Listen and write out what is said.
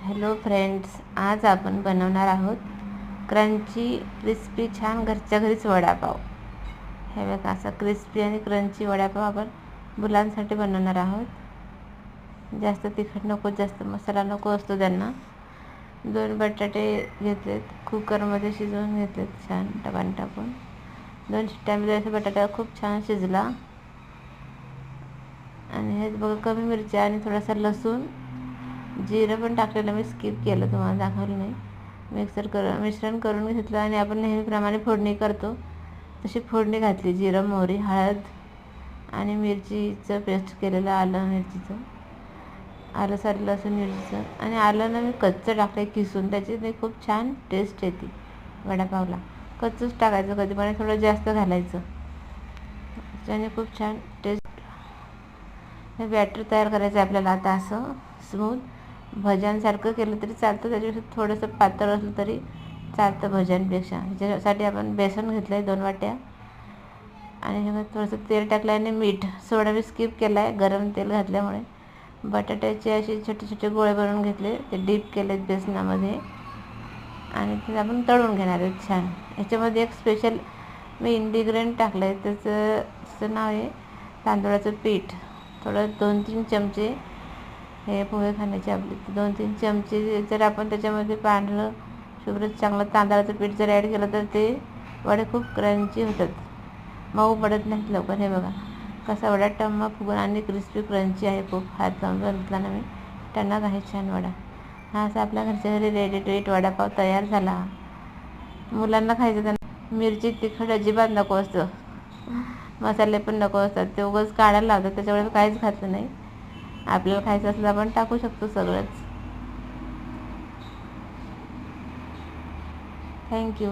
Hello friends, आज आपण बनवणार आहोत क्रंची क्रिस्पी छान घरच्या घरीच वडापाव। हे बघा, असा क्रिस्पी आणि क्रंची वडापाव आपण मुलांसाठी बनवणार आहोत। जास्त तिखट नको, जास्त मसाला नको असतो त्यांना। 2 बटाटे घेतलेत, कुकरमध्ये शिजवून घेतलेत छान पाणी टाकून। 2 शिट्ट्यामध्ये असा बटाटा खूप छान शिजला। आणि हे बघा, कमी मिरच्या आणि थोडासा लसूण, जिरं पण टाकलेलं मी स्किप केलं, तुम्हाला दाखवलं नाही। मिश्रण करून घेतलं आणि आपण नेहमीप्रमाणे फोडणी करतो तशी फोडणी घातली। जिरं, मोहरी, हळद आणि मिरचीचं पेस्ट केलेलं, आलं सारं लसूण मिरचीचं। आणि आलं ना मी कच्चं टाकलं किसून, त्याची खूप छान टेस्ट येते वडापावला। कच्चंच टाकायचं कधी पण, थोडं जास्त घालायचं, त्याने खूप छान टेस्ट। हे बॅटर तयार करायचं आपल्याला आता असं स्मूथ, भज्यांसारखं केलं तरी चालतं, त्याच्यापेक्षा थोडंसं पातळ असलं तरी चालतं भज्यांपेक्षा। ह्याच्यासाठी आपण बेसन घेतलं आहे 2 वाट्या आणि ह्यामध्ये थोडंसं तेल टाकलं आणि मीठ, सोडा मी स्किप केला आहे गरम तेल घातल्यामुळे। बटाट्याचे असे छोटे छोटे गोळे बनवून घेतले, ते डीप केलेत बेसनामध्ये आणि ते आपण तळून घेणार आहोत छान। ह्याच्यामध्ये एक स्पेशल मी इन्ग्रेडियंट टाकलं आहे, त्याचं नाव आहे तांदूळाचं पीठ। थोडं 2-3 चमचे, हे पोहे खाण्याचे आपले 2-3 चमचे जर आपण त्याच्यामध्ये पांढरं शुभ्र चांगलं तांदळाचं पीठ जर ॲड केलं तर ते वडे खूप क्रंची होतात, मऊ पडत नाहीत लवकर। हे बघा कसा वडा टम्मा फुगून आणि क्रिस्पी क्रंची आहे, खूप हात लावून बघितला ना मी, टणक आहे छान वडा। हा असा आपल्या घरच्या घरी रेडी टू ईट वडापाव तयार झाला। मुलांना खायचं, त्यांना मिरची तिखट अजिबात नको असतं, मसाले पण नको असतात, ते उगाच काढायला लावतात, त्याच्यामुळे काहीच घातलं नाही। आपल्याला खायचं असलं आपण टाकू शकतो सगळंच। थँक्यू।